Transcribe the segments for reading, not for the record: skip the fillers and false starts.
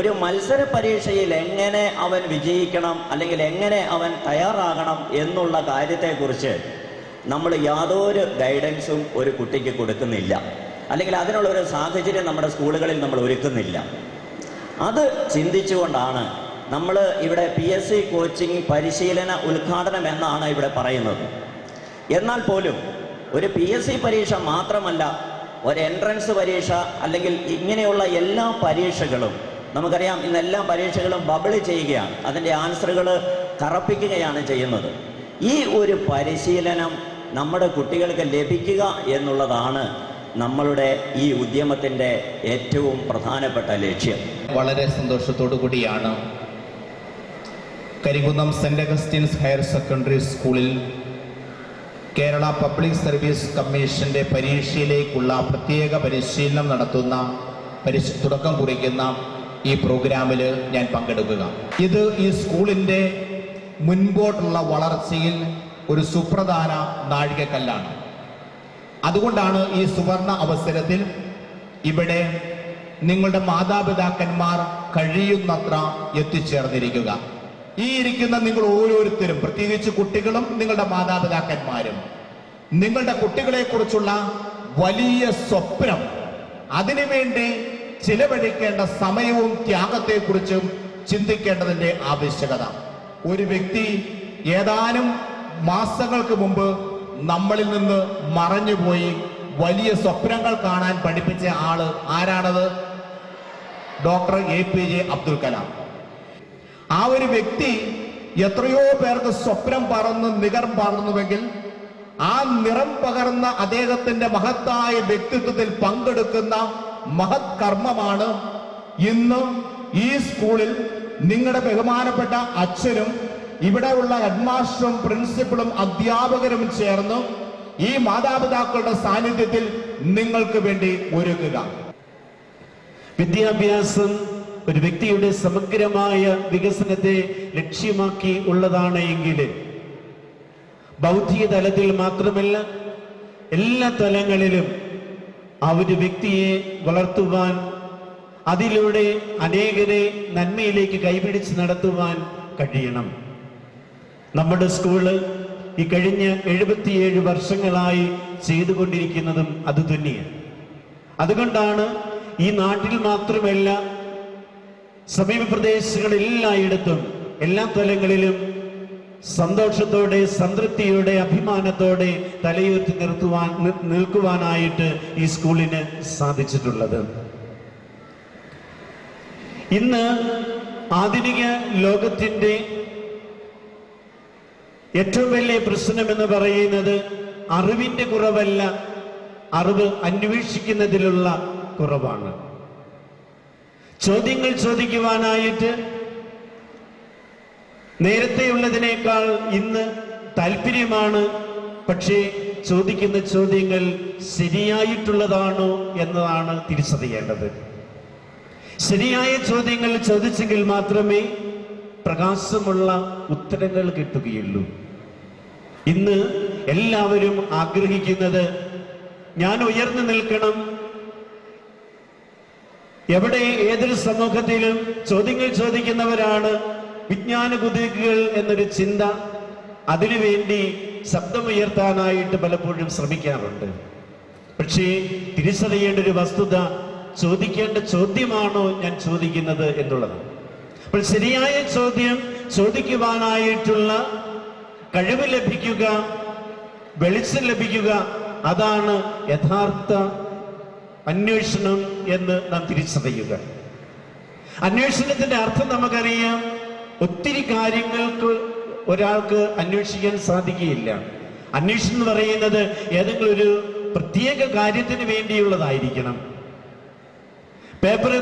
ഒരു മത്സര പരീക്ഷയിൽ എങ്ങനെ അവൻ വിജയിക്കണം അല്ലെങ്കിൽ എങ്ങനെ അവൻ തയ്യാറാകണം എന്നുള്ള കാര്യത്തെക്കുറിച്ച് നമ്മൾ യാതൊരു ഗൈഡൻസും ഒരു കുട്ടിക്ക് കൊടുക്കുന്നില്ല, അല്ലെങ്കിൽ അതിനുള്ളൊരു സാഹചര്യം നമ്മുടെ സ്കൂളുകളിൽ നമ്മൾ ഒരുക്കുന്നില്ല. അത് ചിന്തിച്ചുകൊണ്ടാണ് നമ്മൾ ഇവിടെ PSC കോച്ചിങ് പരിശീലന ഉദ്ഘാടനം എന്നാണ് ഇവിടെ പറയുന്നത്. എന്നാൽ പോലും ഒരു PSC പരീക്ഷ മാത്രമല്ല, ഒരു എൻട്രൻസ് പരീക്ഷ അല്ലെങ്കിൽ ഇങ്ങനെയുള്ള എല്ലാ പരീക്ഷകളും നമുക്കറിയാം, ഇന്ന് എല്ലാ പരീക്ഷകളും ബബിൾ ചെയ്യുകയാണ്, അതിൻ്റെ ആൻസറുകൾ കറപ്പിക്കുകയാണ് ചെയ്യുന്നത്. ഈ ഒരു പരിശീലനം നമ്മുടെ കുട്ടികൾക്ക് ലഭിക്കുക എന്നുള്ളതാണ് നമ്മളുടെ ഈ ഉദ്യമത്തിൻ്റെ ഏറ്റവും പ്രധാനപ്പെട്ട ലക്ഷ്യം. വളരെ സന്തോഷത്തോടു കൂടിയാണ് Karikunnam saint Augustine's higher secondary സ്കൂളിൽ കേരള പബ്ലിക് സർവീസ് കമ്മീഷൻ്റെ പരീക്ഷയിലേക്കുള്ള പ്രത്യേക പരിശീലനം നടത്തുന്ന തുടക്കം കുറിക്കുന്ന ഈ പ്രോഗ്രാമിൽ ഞാൻ പങ്കെടുക്കുക. ഇത് ഈ സ്കൂളിൻ്റെ മുൻപോട്ടുള്ള വളർച്ചയിൽ ഒരു സുപ്രധാന നാഴികക്കല്ലാണ്. അതുകൊണ്ടാണ് ഈ സുവർണ അവസരത്തിൽ ഇവിടെ നിങ്ങളുടെ മാതാപിതാക്കന്മാർ കഴിയുന്നത്ര എത്തിച്ചേർന്നിരിക്കുക. ഈ ഇരിക്കുന്ന നിങ്ങൾ ഓരോരുത്തരും, പ്രത്യേകിച്ച് കുട്ടികളും നിങ്ങളുടെ മാതാപിതാക്കന്മാരും, നിങ്ങളുടെ കുട്ടികളെക്കുറിച്ചുള്ള വലിയ സ്വപ്നം, അതിനുവേണ്ടി ചിലവഴിക്കേണ്ട സമയവും ത്യാഗത്തെക്കുറിച്ചും ചിന്തിക്കേണ്ടതിൻ്റെ ആവശ്യകത. ഒരു വ്യക്തി ഏതാനും മാസങ്ങൾക്ക് മുമ്പ് നമ്മളിൽ നിന്ന് മറഞ്ഞുപോയി വലിയ സ്വപ്നങ്ങൾ കാണാൻ പഠിപ്പിച്ച ആള് ആരാണത്? Doctor APJ Abdul Kalam. ആ ഒരു വ്യക്തി എത്രയോ പേർക്ക് സ്വപ്നം പകർന്നുവെങ്കിൽ ആ നിറം പകർന്ന അദ്ദേഹത്തിന്റെ മഹത്തായ വ്യക്തിത്വത്തിൽ പങ്കെടുക്കുന്ന മഹത് കർമ്മമാണ് ഇന്ന് ഈ സ്കൂളിൽ നിങ്ങളുടെ ബഹുമാനപ്പെട്ട അച്ഛനും ഇവിടെയുള്ള ഹെഡ്മാസ്റ്ററും പ്രിൻസിപ്പളും അധ്യാപകരും ചേർന്ന് ഈ മാതാപിതാക്കളുടെ സാന്നിധ്യത്തിൽ നിങ്ങൾക്ക് വേണ്ടി ഒരുക്കുക. വിദ്യാഭ്യാസം ഒരു വ്യക്തിയുടെ സമഗ്രമായ വികസനത്തെ ലക്ഷ്യമാക്കി ഉള്ളതാണ് എങ്കിൽ ബൗദ്ധിക തലത്തിൽ മാത്രമല്ല എല്ലാ തലങ്ങളിലും ആ ഒരു വ്യക്തിയെ വളർത്തുവാൻ, അതിലൂടെ അനേകരെ നന്മയിലേക്ക് കൈപിടിച്ച് നടത്തുവാൻ കഴിയണം. നമ്മുടെ സ്കൂള് ഈ കഴിഞ്ഞ 77 വർഷങ്ങളായി ചെയ്തുകൊണ്ടിരിക്കുന്നതും അത് തന്നെയാണ്. അതുകൊണ്ടാണ് ഈ നാട്ടിൽ മാത്രമല്ല സമീപ പ്രദേശങ്ങളെല്ലായിടത്തും എല്ലാ തലങ്ങളിലും സന്തോഷത്തോടെ, സംതൃപ്തിയോടെ, അഭിമാനത്തോടെ തലയുയർത്തി നിൽക്കുവാനായിട്ട് ഈ സ്കൂളിന് സാധിച്ചിട്ടുള്ളത്. ഇന്ന് ആധുനിക ലോകത്തിന്റെ ഏറ്റവും വലിയ പ്രശ്നം എന്ന് പറയുന്നത് അറിവിന്റെ കുറവല്ല, അറിവ് അന്വേഷിക്കുന്നതിലുള്ള കുറവാണ്. ചോദ്യങ്ങൾ ചോദിക്കുവാനായിട്ട് നേരത്തെയുള്ളതിനേക്കാൾ ഇന്ന് താല്പര്യമാണ്. പക്ഷേ ചോദിക്കുന്ന ചോദ്യങ്ങൾ ശരിയായിട്ടുള്ളതാണോ എന്നതാണ് തിരിച്ചറിയേണ്ടത്. ശരിയായ ചോദ്യങ്ങൾ ചോദിച്ചെങ്കിൽ മാത്രമേ പ്രകാശമുള്ള ഉത്തരങ്ങൾ കിട്ടുകയുള്ളൂ. ഇന്ന് എല്ലാവരും ആഗ്രഹിക്കുന്നത് ഞാൻ ഉയർന്നു നിൽക്കണം, എവിടെ ഏതൊരു സമൂഹത്തിലും ചോദ്യങ്ങൾ ചോദിക്കുന്നവരാണ് വിജ്ഞാന കുതികൾ എന്നൊരു ചിന്ത. അതിനുവേണ്ടി ശബ്ദമുയർത്താനായിട്ട് പലപ്പോഴും ശ്രമിക്കാറുണ്ട്. പക്ഷേ തിരിച്ചറിയേണ്ട ഒരു വസ്തുത, ചോദിക്കേണ്ട ചോദ്യമാണോ ഞാൻ ചോദിക്കുന്നത് എന്നുള്ളത്. അപ്പോൾ ശരിയായ ചോദ്യം ചോദിക്കുവാനായിട്ടുള്ള കഴിവ് ലഭിക്കുക, വെളിച്ചം ലഭിക്കുക, അതാണ് യഥാർത്ഥ അന്വേഷണം എന്ന് നാം തിരിച്ചറിയുക. അന്വേഷണത്തിന്റെ അർത്ഥം നമുക്കറിയാം. ഒത്തിരി കാര്യങ്ങൾക്ക് ഒരാൾക്ക് അന്വേഷിക്കാൻ സാധിക്കുകയില്ല. അന്വേഷണം എന്ന് പറയുന്നത് ഏതെങ്കിലും ഒരു പ്രത്യേക കാര്യത്തിന് വേണ്ടിയുള്ളതായിരിക്കണം. പേപ്പർ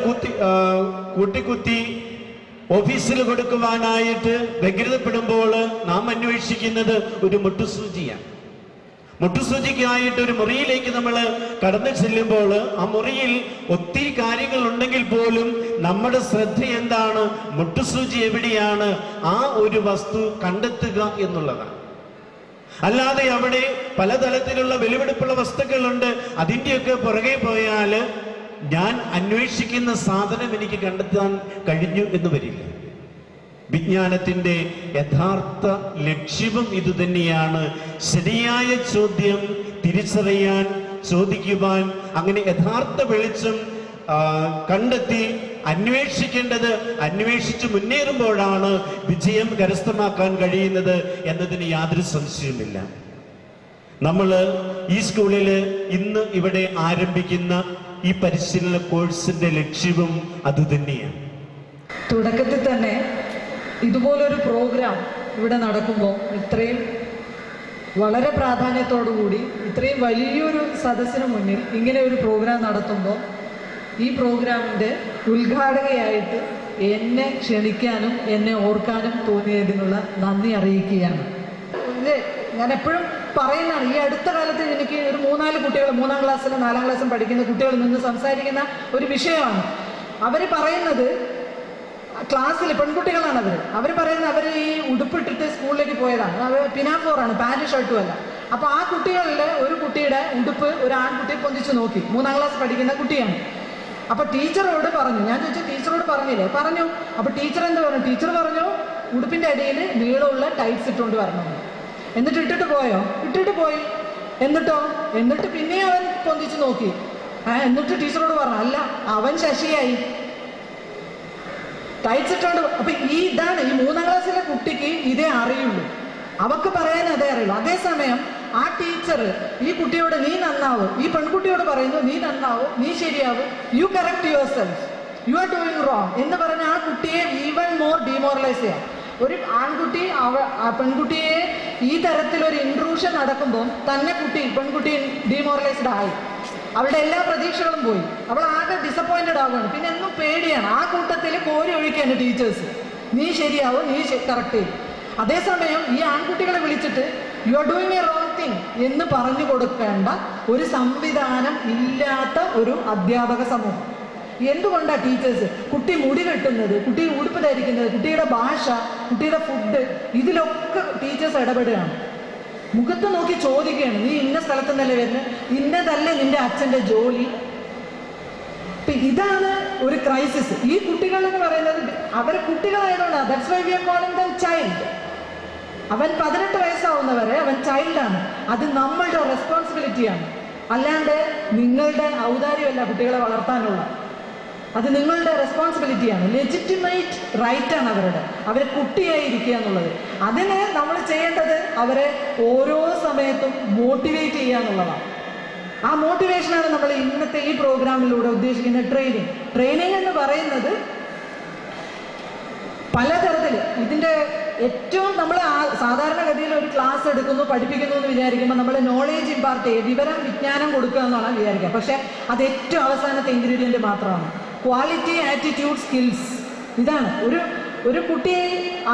കൂട്ടിക്കുത്തി ഓഫീസിൽ കൊടുക്കുവാനായിട്ട് വ്യഗ്രതപ്പെടുമ്പോൾ നാം അന്വേഷിക്കുന്നത് ഒരു മുട്ടുസൂചിയാണ്. മുട്ടുസൂചിക്കായിട്ട് ഒരു മുറിയിലേക്ക് നമ്മൾ കടന്നു ചെല്ലുമ്പോൾ ആ മുറിയിൽ ഒത്തിരി കാര്യങ്ങൾ ഉണ്ടെങ്കിൽ പോലും നമ്മുടെ ശ്രദ്ധ എന്താണ്? മുട്ടുസൂചി എവിടെയാണ്? ആ ഒരു വസ്തു കണ്ടെത്തുക എന്നുള്ളതാണ്. അല്ലാതെ അവിടെ പലതരത്തിലുള്ള വെളിവെടുപ്പുള്ള വസ്തുക്കളുണ്ട്, അതിൻ്റെയൊക്കെ പുറകെ പോയാൽ ഞാൻ അന്വേഷിക്കുന്ന സാധനം എനിക്ക് കണ്ടെത്താൻ കഴിഞ്ഞു എന്ന് വരില്ല. വിജ്ഞാനത്തിന്റെ യഥാർത്ഥ ലക്ഷ്യവും ഇതുതന്നെയാണ്. ശരിയായ ചോദ്യം തിരിച്ചറിയാൻ, ചോദിക്കുവാൻ, അങ്ങനെ യഥാർത്ഥ വെളിച്ചം കണ്ടെത്തി അന്വേഷിക്കേണ്ടത് അന്വേഷിച്ച് മുന്നേറുമ്പോഴാണ് വിജയം കരസ്ഥമാക്കാൻ കഴിയുന്നത് എന്നതിന് യാതൊരു സംശയവുമില്ല. നമ്മൾ ഈ സ്കൂളിൽ ഇന്ന് ഇവിടെ ആരംഭിക്കുന്ന ഈ പരിശീലന കോഴ്സിന്റെ ലക്ഷ്യവും അതുതന്നെയാണ്. തുടക്കത്തിൽ തന്നെ ഇതുപോലൊരു പ്രോഗ്രാം ഇവിടെ നടക്കുമ്പോൾ ഇത്രയും വളരെ പ്രാധാന്യത്തോടുകൂടി ഇത്രയും വലിയൊരു സദസ്സിന് മുന്നിൽ ഇങ്ങനെ ഒരു പ്രോഗ്രാം നടത്തുമ്പോൾ ഈ പ്രോഗ്രാമിൻ്റെ ഉദ്ഘാടകയായിട്ട് എന്നെ ക്ഷണിക്കാനും എന്നെ ഓർക്കാനും തോന്നിയതിനുള്ള നന്ദി അറിയിക്കുകയാണ്. ഇത് ഞാൻ എപ്പോഴും പറയുന്നതാണ്. ഈ അടുത്ത കാലത്ത് എനിക്ക് ഒരു 3-4 കുട്ടികൾ 3-ാം ക്ലാസ്സിലും 4-ാം ക്ലാസ്സിലും പഠിക്കുന്ന കുട്ടികൾ നിന്ന് സംസാരിക്കുന്ന ഒരു വിഷയമാണ്. അവർ പറയുന്നത്, ക്ലാസ്സിൽ പെൺകുട്ടികളാണ് അവർ പറയുന്നത്, അവർ ഈ ഉടുപ്പിട്ടിട്ട് സ്കൂളിലേക്ക് പോയതാണ്. അവർ പിനാഫോറാണ്, പാൻറ് ഷർട്ടും അല്ല. അപ്പോൾ ആ കുട്ടികളിൽ ഒരു കുട്ടിയുടെ ഉടുപ്പ് ഒരു ആൺകുട്ടി പൊന്തിച്ച് നോക്കി. 3-ാം ക്ലാസ് പഠിക്കുന്ന കുട്ടിയാണ്. അപ്പോൾ ടീച്ചറോട് പറഞ്ഞു. ഞാൻ ചോദിച്ചു, ടീച്ചറോട് പറഞ്ഞില്ലേ? പറഞ്ഞു. അപ്പോൾ ടീച്ചർ എന്ത് പറഞ്ഞു? ടീച്ചർ പറഞ്ഞു ഉടുപ്പിൻ്റെ അടിയിൽ നീളമുള്ള ടൈറ്റ്സ് ഇട്ടുകൊണ്ട് വരണമെന്ന്. എന്നിട്ട് ഇട്ടിട്ട് പോയോ? ഇട്ടിട്ട് പോയി. എന്നിട്ട് പിന്നെ അവൻ പൊന്തിച്ച് നോക്കി. എന്നിട്ട് ടീച്ചറോട് പറഞ്ഞു, അല്ല അവൻ ശശിയായി, ടൈറ്റ്സ് ഇട്ടോണ്ട്. അപ്പൊ ഇതാണ് ഈ 3-ാം ക്ലാസ്സിലെ കുട്ടിക്ക് ഇതേ അറിയുള്ളൂ, അവക്ക് പറയാൻ അതേ അറിയുള്ളൂ. അതേസമയം ആ ടീച്ചർ ഈ കുട്ടിയോട് നീ നന്നാവും, ഈ പെൺകുട്ടിയോട് പറയുന്നു നീ നന്നാവും, നീ ശരിയാവും, U correct your self, you are doing wrong എന്ന് പറഞ്ഞ ആ കുട്ടിയെ ഈവൻ മോർ ഡിമോറലൈസ് ചെയ്യാം. ഒരു ആൺകുട്ടി ആ പെൺകുട്ടിയെ ഈ തരത്തിലൊരു ഇൻട്രൂഷൻ നടക്കുമ്പോൾ തന്നെ പെൺകുട്ടി ഡിമോറലൈസ്ഡ് ആയി. അവളുടെ എല്ലാ പ്രതീക്ഷകളും പോയി. അവൾ ആകെ ഡിസപ്പോയിന്റഡ് ആവുകയാണ്. പിന്നെ എന്നും പേടിയാണ്. ആ കൂട്ടത്തിൽ കോരി ഒഴിക്കുകയാണ് ടീച്ചേഴ്സ്. നീ ശരിയാവും, നീ കറക്റ്റ് ചെയ്യും. അതേസമയം ഈ ആൺകുട്ടികളെ വിളിച്ചിട്ട് you are doing A wrong thing എന്ന് പറഞ്ഞു കൊടുക്കേണ്ട ഒരു സംവിധാനം ഇല്ലാത്ത ഒരു അധ്യാപക സമൂഹം. എന്തുകൊണ്ടാണ് ടീച്ചേഴ്സ് കുട്ടി മുടി കെട്ടുന്നത്, കുട്ടി ഉടുപ്പ് ധരിക്കുന്നത്, കുട്ടിയുടെ ഭാഷ, കുട്ടിയുടെ ഫുഡ്, ഇതിലൊക്കെ ടീച്ചേഴ്സ് ഇടപെടുകയാണ്. മുഖത്ത് നോക്കി ചോദിക്കുകയാണ്, നീ ഇന്ന സ്ഥലത്ത് നിന്നല്ലേ വരുന്നത്, ഇന്നതല്ലേ നിന്റെ അച്ഛൻ്റെ ജോലി. ഇതാണ് ഒരു ക്രൈസിസ്. ഈ കുട്ടികൾ എന്ന് പറയുന്നത് അവർ കുട്ടികളായതുകൊണ്ടാണ്. That's why we are calling them child. അവൻ 18 വയസ്സാവുന്നവരെ അവൻ ചൈൽഡാണ്. അത് നമ്മളുടെ റെസ്പോൺസിബിലിറ്റിയാണ്. അല്ലാണ്ട് നിങ്ങളുടെ ഔദാര്യമല്ല കുട്ടികളെ വളർത്താനുള്ള. അത് നിങ്ങളുടെ റെസ്പോൺസിബിലിറ്റിയാണ്. ലെജിറ്റിമേറ്റ് റൈറ്റാണ് അവരെ കുട്ടിയായിരിക്കുക എന്നുള്ളത്. അതിന് നമ്മൾ ചെയ്യേണ്ടത് അവരെ ഓരോ സമയത്തും മോട്ടിവേറ്റ് ചെയ്യുക എന്നുള്ളതാണ്. ആ മോട്ടിവേഷനാണ് നമ്മൾ ഇന്നത്തെ ഈ പ്രോഗ്രാമിലൂടെ ഉദ്ദേശിക്കുന്ന ട്രെയിനിങ് എന്ന് പറയുന്നത് പലതരത്തിൽ. ഇതിൻ്റെ ഏറ്റവും നമ്മൾ സാധാരണഗതിയിൽ ഒരു ക്ലാസ് എടുക്കുന്നു, പഠിപ്പിക്കുന്നു എന്ന് വിചാരിക്കുമ്പോൾ നമ്മൾ നോളേജ് ഇമ്പാർട്ട് ചെയ്യുക, വിജ്ഞാനം കൊടുക്കുക എന്നാണ് വിചാരിക്കുക. പക്ഷെ അത് ഏറ്റവും അവസാനത്തെ ഇൻഗ്രീഡിയൻറ്റ് മാത്രമാണ്. Quality, attitude, skills. ഇതാണ് ഒരു കുട്ടിയെ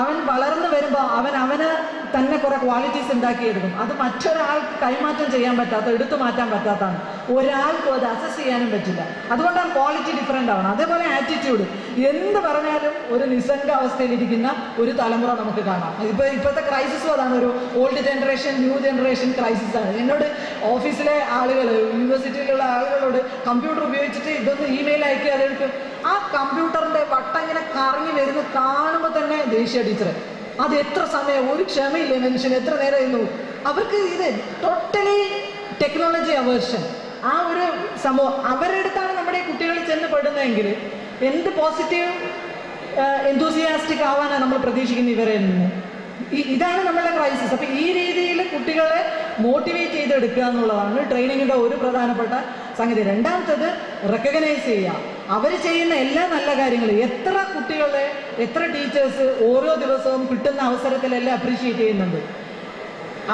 അവൻ വളർന്നു വരുമ്പോൾ അവന് തന്നെ കുറെ ക്വാളിറ്റീസ് ഉണ്ടാക്കിയെടുക്കും. അത് മറ്റൊരാൾക്ക് കൈമാറ്റം ചെയ്യാൻ പറ്റാത്ത, എടുത്തു മാറ്റാൻ പറ്റാത്തതാണ്. ഒരാൾക്കും അത് അസസ് ചെയ്യാനും പറ്റില്ല. അതുകൊണ്ടാണ് ക്വാളിറ്റി ഡിഫറെൻ്റ് ആവണം. അതേപോലെ ആറ്റിറ്റ്യൂഡ്. എന്ത് പറഞ്ഞാലും ഒരു നിസ്സംഗ അവസ്ഥയിലിരിക്കുന്ന ഒരു തലമുറ നമുക്ക് കാണാം. ഇപ്പോഴത്തെ ക്രൈസിസും അതാണ്. ഒരു old generation, new generation crisis ആണ്. എന്നോട് ഓഫീസിലെ ആളുകൾ, യൂണിവേഴ്സിറ്റിയിലുള്ള ആളുകളോട് കമ്പ്യൂട്ടർ ഉപയോഗിച്ചിട്ട് ഇതൊന്ന് ഇമെയിൽ അയക്കുക, അതെടുക്കും. ആ കമ്പ്യൂട്ടറിൻ്റെ വട്ടം ഇങ്ങനെ കറങ്ങി വരുന്നത് കാണുമ്പോൾ തന്നെ ദേഷ്യ ടീച്ചറെ, അത് എത്ര സമയം, ഒരു ക്ഷമയില്ലേ മനുഷ്യന്, എത്ര നേരം ഇരുന്നു. അവർക്ക് ഇത് ടോട്ടലി ടെക്നോളജി അവേർഷൻ. ആ ഒരു സംഭവം അവരുടെ അടുത്താണ് നമ്മുടെ കുട്ടികൾ ചെന്ന് പെടുന്നതെങ്കിൽ എന്ത് പോസിറ്റീവ് എന്തൂസിയാസ്റ്റിക് ആവാനാണ് നമ്മൾ പ്രതീക്ഷിക്കുന്നത് ഇവരെ നിന്ന്. ഇതാണ് നമ്മളുടെ ക്രൈസിസ്. അപ്പം ഈ രീതിയിൽ കുട്ടികളെ മോട്ടിവേറ്റ് ചെയ്തെടുക്കുക എന്നുള്ളതാണ് ട്രെയിനിങ്ങിൻ്റെ ഒരു പ്രധാനപ്പെട്ട സംഗതി. രണ്ടാമത്തത് റെക്കഗ്നൈസ് ചെയ്യുക. അവർ ചെയ്യുന്ന എല്ലാ നല്ല കാര്യങ്ങളും എത്ര കുട്ടികളെ, എത്ര ടീച്ചേഴ്സ് ഓരോ ദിവസവും കിട്ടുന്ന അവസരത്തിലെല്ലാം അപ്രീഷിയേറ്റ് ചെയ്യുന്നുണ്ട്.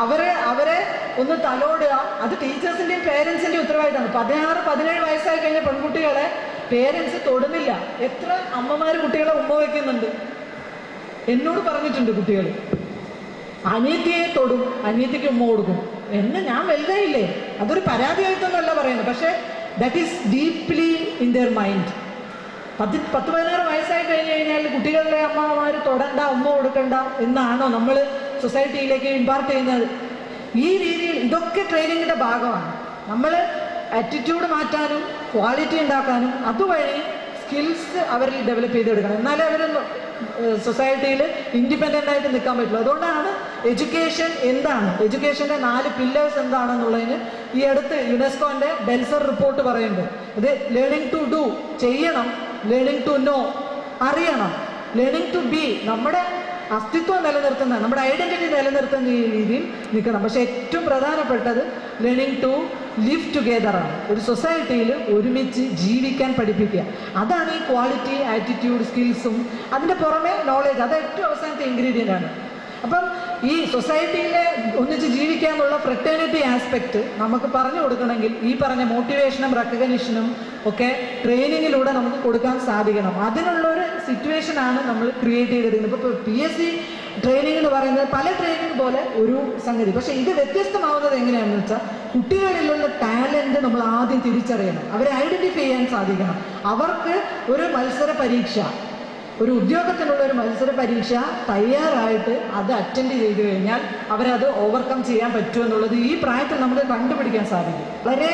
അവരെ ഒന്ന് തലോടുക. അത് ടീച്ചേഴ്സിൻ്റെയും പേരൻസിൻ്റെയും ഉത്തരവാദിത്തമാണ്. 16-17 വയസ്സായി കഴിഞ്ഞ പെൺകുട്ടികളെ പേരൻസ് തൊടുന്നില്ല. എത്ര അമ്മമാർ കുട്ടികളെ ഉമ്മ വയ്ക്കുന്നുണ്ട്. എന്നോട് പറഞ്ഞിട്ടുണ്ട് കുട്ടികൾ, അനിയത്തിയെ തൊടും, അനിയത്തിക്ക് ഉമ്മ കൊടുക്കും എന്ന്. ഞാൻ വലുതായില്ലേ, അതൊരു പരാതിയായിട്ടൊന്നുമല്ല പറയുന്നത്. പക്ഷേ that is deeply in there mind. 10-16 വയസ്സായി കഴിഞ്ഞ് കഴിഞ്ഞാൽ കുട്ടികളുടെ അമ്മമാർ തൊടണ്ട, ഉമ്മ കൊടുക്കണ്ട എന്നാണോ നമ്മൾ സൊസൈറ്റിയിലേക്ക് ഇമ്പാർട്ട് ചെയ്യുന്നത്? ഈ രീതിയിൽ ഇതൊക്കെ ട്രെയിനിങ്ങിൻ്റെ ഭാഗമാണ്. നമ്മൾ ആറ്റിറ്റ്യൂഡ് മാറ്റാനും ക്വാളിറ്റി ഉണ്ടാക്കാനും അതുവഴി സ്കിൽസ് അവരിൽ ഡെവലപ്പ് ചെയ്തെടുക്കണം. എന്നാലേ അവർ സൊസൈറ്റിയിൽ ഇൻഡിപെൻഡൻ്റ് ആയിട്ട് നിൽക്കാൻ പറ്റുള്ളൂ. അതുകൊണ്ടാണ് എഡ്യൂക്കേഷൻ എന്താണ്, എഡ്യൂക്കേഷൻ്റെ 4 പില്ലേഴ്സ് എന്താണെന്നുള്ളതിന് ഈ അടുത്ത് യുനെസ്കോൻ്റെ ബെൽസർ റിപ്പോർട്ട് പറയുന്നുണ്ട്. ഇത് ലേണിംഗ് ടു ഡു ചെയ്യണം, ലേണിംഗ് ടു നോ അറിയണം, ലേണിംഗ് ടു ബി നമ്മുടെ അസ്തിത്വം നിലനിർത്തുന്ന, നമ്മുടെ ഐഡന്റിറ്റി നിലനിർത്തുന്ന ഈ രീതിയിൽ നിൽക്കണം. പക്ഷെ ഏറ്റവും പ്രധാനപ്പെട്ടത് ലേണിംഗ് ടു ലിവ് ടുഗെദർ ആണ്. ഒരു സൊസൈറ്റിയിൽ ഒരുമിച്ച് ജീവിക്കാൻ പഠിപ്പിക്കുക. അതാണ് ഈ ക്വാളിറ്റി, ആറ്റിറ്റ്യൂഡ്, സ്കിൽസും അതിൻ്റെ പുറമെ നോളേജ്. അത് ഏറ്റവും അവസാനത്തെ ഇൻഗ്രീഡിയൻ്റ് ആണ്. അപ്പം ഈ സൊസൈറ്റിയിലെ ഒന്നിച്ച് ജീവിക്കാനുള്ള ഫ്രട്ടേണിറ്റി ആസ്പെക്റ്റ് നമുക്ക് പറഞ്ഞു കൊടുക്കണമെങ്കിൽ ഈ പറഞ്ഞ മോട്ടിവേഷനും റെക്കഗ്നിഷനും ഒക്കെ ട്രെയിനിങ്ങിലൂടെ നമുക്ക് കൊടുക്കാൻ സാധിക്കണം. അതിനുള്ളൊരു സിറ്റുവേഷനാണ് നമ്മൾ ക്രിയേറ്റ് ചെയ്തെടുക്കുന്നത്. ഇപ്പോൾ PSC ട്രെയിനിങ് എന്ന് പറയുന്നത് പല ട്രെയിനിങ് പോലെ ഒരു സംഗതി. പക്ഷേ ഇത് വ്യത്യസ്തമാവുന്നത് എങ്ങനെയാണെന്ന് വെച്ചാൽ കുട്ടികളിലുള്ള ടാലൻറ്റ് നമ്മൾ ആദ്യം തിരിച്ചറിയണം, അവരെ ഐഡൻറ്റിഫൈ ചെയ്യാൻ സാധിക്കണം. അവർക്ക് ഒരു മത്സര പരീക്ഷ, ഒരു ഉദ്യോഗത്തിനുള്ള ഒരു മത്സര പരീക്ഷ തയ്യാറായിട്ട് അത് അറ്റൻഡ് ചെയ്തു കഴിഞ്ഞാൽ അവരത് ഓവർകം ചെയ്യാൻ പറ്റുമെന്നുള്ളത് ഈ പ്രായത്തിൽ നമുക്ക് കണ്ടുപിടിക്കാൻ സാധിക്കും. വളരെ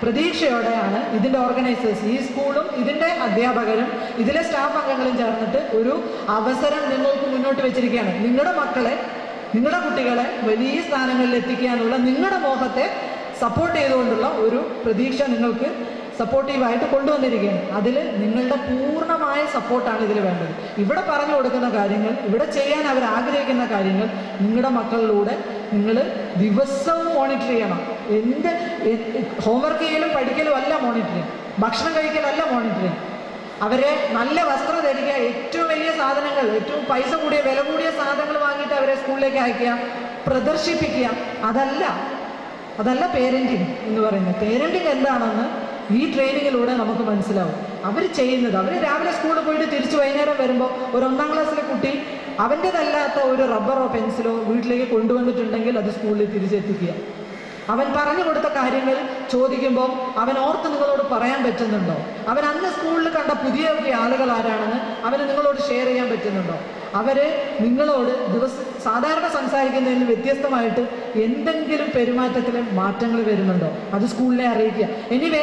പ്രതീക്ഷയോടെയാണ് ഇതിൻ്റെ ഓർഗനൈസേഴ്സ്, ഈ സ്കൂളും ഇതിൻ്റെ അധ്യാപകരും ഇതിലെ സ്റ്റാഫ് അംഗങ്ങളും ചേർന്നിട്ട് ഒരു അവസരം നിങ്ങൾക്ക് മുന്നോട്ട് വെച്ചിരിക്കുകയാണ്. നിങ്ങളുടെ മക്കളെ, നിങ്ങളുടെ കുട്ടികളെ വലിയ സ്ഥാനങ്ങളിൽ എത്തിക്കാനുള്ള നിങ്ങളുടെ മോഹത്തെ സപ്പോർട്ട് ചെയ്തുകൊണ്ടുള്ള ഒരു പ്രതീക്ഷ നിങ്ങൾക്ക് സപ്പോർട്ടീവായിട്ട് കൊണ്ടുവന്നിരിക്കുകയാണ്. അതിൽ നിങ്ങളുടെ പൂർണ്ണമായ സപ്പോർട്ടാണ് ഇതിൽ വേണ്ടത്. ഇവിടെ പറഞ്ഞു കൊടുക്കുന്ന കാര്യങ്ങൾ, ഇവിടെ ചെയ്യാൻ അവർ ആഗ്രഹിക്കുന്ന കാര്യങ്ങൾ നിങ്ങളുടെ മക്കളിലൂടെ നിങ്ങൾ ദിവസവും മോണിറ്റർ ചെയ്യണം. ഹോംവർക്ക് ചെയ്യലും പഠിക്കലും അല്ല മോണിറ്ററിങ്, ഭക്ഷണം കഴിക്കലല്ല മോണിറ്ററിങ്. അവരെ നല്ല വസ്ത്രം ധരിക്കുക, ഏറ്റവും വലിയ സാധനങ്ങൾ, ഏറ്റവും പൈസ കൂടിയ വില കൂടിയ സാധനങ്ങൾ വാങ്ങിയിട്ട് അവരെ സ്കൂളിലേക്ക് അയക്കുക, പ്രദർശിപ്പിക്കുക. അതല്ല പേരൻറ്റിങ് എന്ന് പറയുന്നത്. പേരൻറ്റിങ് എന്താണെന്ന് ഈ ട്രെയിനിങ്ങിലൂടെ നമുക്ക് മനസ്സിലാവും. അവർ ചെയ്യുന്നത്, അവർ രാവിലെ സ്കൂളിൽ പോയിട്ട് തിരിച്ച് വൈകുന്നേരം വരുമ്പോൾ ഒരു 1ാം ക്ലാസ്സിലെ കുട്ടി അവൻ്റേതല്ലാത്ത ഒരു റബ്ബറോ പെൻസിലോ വീട്ടിലേക്ക് കൊണ്ടുവന്നിട്ടുണ്ടെങ്കിൽ അത് സ്കൂളിൽ തിരിച്ചെത്തിക്കുക. അവൻ പറഞ്ഞു കൊടുത്ത കാര്യങ്ങൾ ചോദിക്കുമ്പോൾ അവൻ ഓർത്ത് നിങ്ങളോട് പറയാൻ പറ്റുന്നുണ്ടോ? അവൻ അന്ന് സ്കൂളിൽ കണ്ട പുതിയ ആളുകൾ ആരാണെന്ന് അവന് നിങ്ങളോട് ഷെയർ ചെയ്യാൻ പറ്റുന്നുണ്ടോ? അവർ നിങ്ങളോട് സാധാരണ സംസാരിക്കുന്നതിന് വ്യത്യസ്തമായിട്ട് എന്തെങ്കിലും പെരുമാറ്റത്തിൽ മാറ്റങ്ങൾ വരുന്നുണ്ടോ? അത് സ്കൂളിനെ അറിയിക്കുക. എനിവേ,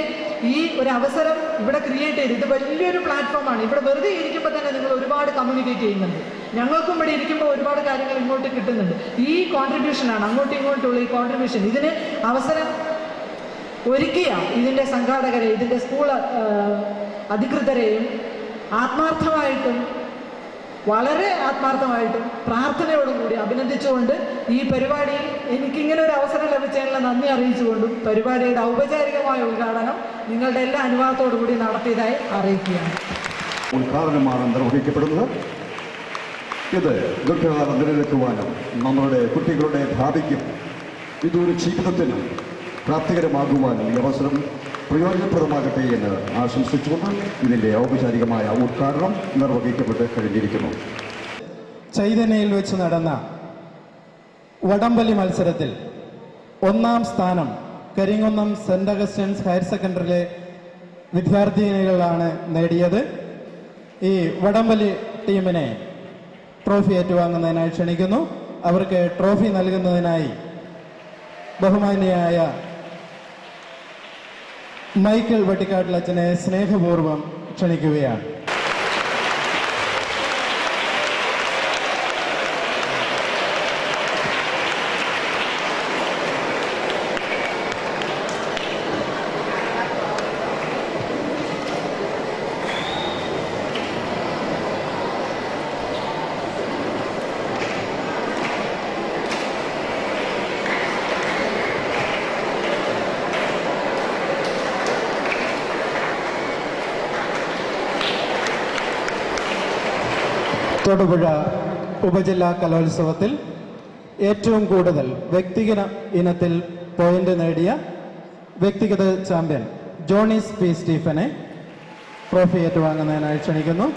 ഈ ഒരു അവസരം ഇവിടെ ക്രിയേറ്റ് ചെയ്ത്, ഇത് വലിയൊരു പ്ലാറ്റ്ഫോമാണ്. ഇവിടെ വെറുതെ ഇരിക്കുമ്പോൾ തന്നെ നിങ്ങൾ ഒരുപാട് കമ്മ്യൂണിക്കേറ്റ് ചെയ്യുന്നുണ്ട്. ഞങ്ങൾക്കും ഇവിടെ ഇരിക്കുമ്പോൾ ഒരുപാട് കാര്യങ്ങൾ ഇങ്ങോട്ട് കിട്ടുന്നുണ്ട്. ഈ കോൺട്രിബ്യൂഷനാണ്, അങ്ങോട്ടും ഇങ്ങോട്ടുള്ള ഈ കോൺട്രിബ്യൂഷൻ. ഇതിന് അവസരം ഒരുക്കിയ ഇതിൻ്റെ സംഘാടകരെ, ഇതിൻ്റെ സ്കൂൾ അധികൃതരെയും ആത്മാർത്ഥമായിട്ടും, വളരെ ആത്മാർത്ഥമായിട്ടും പ്രാർത്ഥനയോടും കൂടി അഭിനന്ദിച്ചുകൊണ്ട് ഈ പരിപാടിയിൽ എനിക്കിങ്ങനെ ഒരു അവസരം ലഭിച്ചതിനുള്ള നന്ദി അറിയിച്ചുകൊണ്ടും പരിപാടിയുടെ ഔപചാരികമായ ഉദ്ഘാടനം നിങ്ങളുടെ എല്ലാ അനുവാദത്തോടു കൂടി നടത്തിയതായി അറിയിക്കുകയാണ്. ഉദ്ഘാടനമാണ് നിർവഹിക്കപ്പെടുന്നത്. ഇത് ദീർഘകാലം നിലനിൽക്കുവാനും നമ്മുടെ കുട്ടികളുടെ ഭാവിക്കും ഇതൊരു ജീവിതത്തിനും പ്രാപ്തികരമാകുവാനും ഈ അവസരം പ്രയോജനപ്രദമാകട്ടെ എന്ന് ആശംസിച്ചുകൊണ്ട് ഇതിൻ്റെ ഔപചാരികമായ ഉദ്ഘാടനം നിർവഹിക്കപ്പെട്ട് കഴിഞ്ഞിരിക്കുന്നു. ചൈതന്യയിൽ വെച്ച് നടന്ന വടംവലി മത്സരത്തിൽ 1ാം സ്ഥാനം കരിങ്കുന്നം സെന്റ് അഗസ്റ്റ്യൻസ് ഹയർ സെക്കൻഡറിയിലെ വിദ്യാർത്ഥിനികളാണ് നേടിയത്. ഈ വടംവലി ടീമിനെ ട്രോഫി ഏറ്റുവാങ്ങുന്നതിനായി ക്ഷണിക്കുന്നു. അവർക്ക് ട്രോഫി നൽകുന്നതിനായി ബഹുമാന്യയായ മൈക്കിൾ വെട്ടിക്കാട്ടിലച്ചനെ സ്നേഹപൂർവ്വം ക്ഷണിക്കുകയാണ്. തൊടുപുഴ ഉപജില്ലാ കലോത്സവത്തിൽ ഏറ്റവും കൂടുതൽ വ്യക്തിഗത ഇനത്തിൽ പോയിന്റ് നേടിയ വ്യക്തിഗത ചാമ്പ്യൻ ജോണീസ് പി സ്റ്റീഫനെ ട്രോഫി ഏറ്റുവാങ്ങുന്നതിനായി ക്ഷണിക്കുന്നു.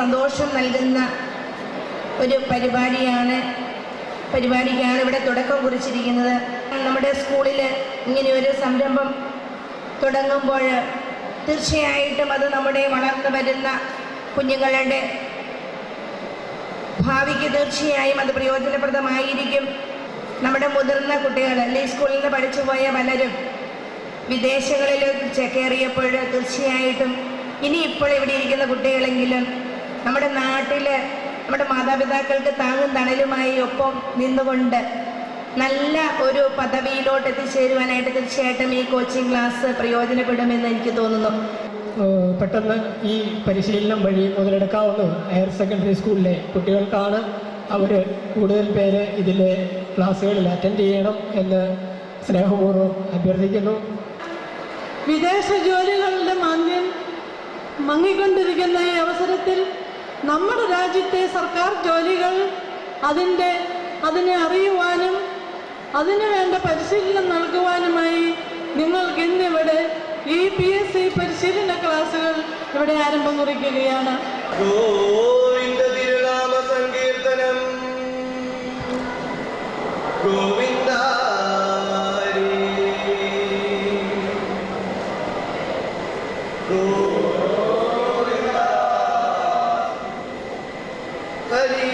സന്തോഷം നൽകുന്ന ഒരു പരിപാടിക്കാണ് ഇവിടെ തുടക്കം കുറിച്ചിരിക്കുന്നത്. നമ്മുടെ സ്കൂളിൽ ഇങ്ങനെയൊരു സംരംഭം തുടങ്ങുമ്പോൾ തീർച്ചയായിട്ടും അത് നമ്മുടെ വളർന്നു വരുന്ന കുഞ്ഞുങ്ങളുടെ ഭാവിക്ക് തീർച്ചയായും അത് പ്രയോജനപ്രദമായിരിക്കും. നമ്മുടെ മുതിർന്ന കുട്ടികൾ അല്ലെങ്കിൽ സ്കൂളിൽ നിന്ന് പഠിച്ചു പോയ പലരും വിദേശങ്ങളിലേക്ക് ചേക്കേറിയപ്പോൾ തീർച്ചയായിട്ടും ഇനിയിപ്പോൾ ഇവിടെ ഇരിക്കുന്ന കുട്ടികളെങ്കിലും നമ്മുടെ നാട്ടിൽ നമ്മുടെ മാതാപിതാക്കൾക്ക് താങ്ങും തണലുമായി ഒപ്പം നിന്നുകൊണ്ട് നല്ല ഒരു പദവിയിലോട്ട് എത്തിച്ചേരുവാനായിട്ട് തീർച്ചയായിട്ടും ഈ കോച്ചിങ് ക്ലാസ് പ്രയോജനപ്പെടുമെന്ന് എനിക്ക് തോന്നുന്നു. പെട്ടെന്ന് ഈ പരിശീലനം വഴി മുതലെടുക്കാവുന്ന ഹയർ സെക്കൻഡറി സ്കൂളിലെ കുട്ടികൾക്കാണ്. അവർ കൂടുതൽ പേര് ഇതിലെ ക്ലാസ്സുകളിൽ അറ്റൻഡ് ചെയ്യണം എന്ന് സ്നേഹപൂർവ്വം അഭ്യർത്ഥിക്കുന്നു. വിദേശ ജോലികളുടെ മാന്യം മങ്ങിക്കൊണ്ടിരിക്കുന്ന ഈ അവസരത്തിൽ നമ്മുടെ രാജ്യത്തെ സർക്കാർ ജോലികൾ അതിനെ അറിയുവാനും അതിനു വേണ്ട പരിശീലനം നൽകുവാനുമായി നിങ്ങൾക്ക് ഇന്നിവിടെ ഈ PSC പരിശീലന ക്ലാസുകൾ ഇവിടെ ആരംഭം കുറിക്കുകയാണ്. ഗോവിന്ദ തിരുനാമ സങ്കീർത്തനം. ഗോവിന്ദ ഹരി.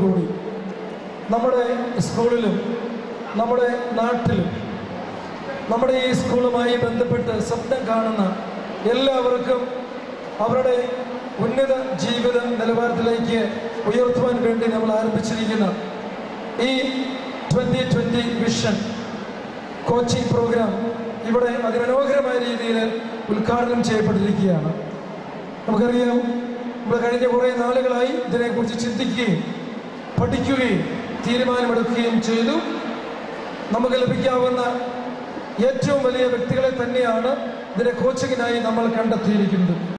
കൂടി നമ്മുടെ സ്കൂളിലും നമ്മുടെ നാട്ടിലും നമ്മുടെ ഈ സ്കൂളുമായി ബന്ധപ്പെട്ട് സ്വപ്നം കാണുന്ന എല്ലാവർക്കും അവരുടെ ഉന്നത ജീവിത നിലവാരത്തിലേക്ക് ഉയർത്തുവാൻ വേണ്ടി നമ്മൾ ആരംഭിച്ചിരിക്കുന്ന ഈ 2020 വിഷൻ കോച്ചിങ് പ്രോഗ്രാം ഇവിടെ അതിമനോഹരമായ രീതിയിൽ ഉദ്ഘാടനം ചെയ്യപ്പെട്ടിരിക്കുകയാണ്. നമുക്കറിയാം, നമ്മൾ കഴിഞ്ഞ കുറേ നാളുകളായി ഇതിനെക്കുറിച്ച് ചിന്തിക്കുകയും പഠിക്കുകയും തീരുമാനമെടുക്കുകയും ചെയ്തു. നമുക്ക് ലഭിക്കാവുന്ന ഏറ്റവും വലിയ വ്യക്തികളെ തന്നെയാണ് ഇതിനെ കോച്ചിങ്ങിനായി നമ്മൾ കണ്ടെത്തിയിരിക്കുന്നത്.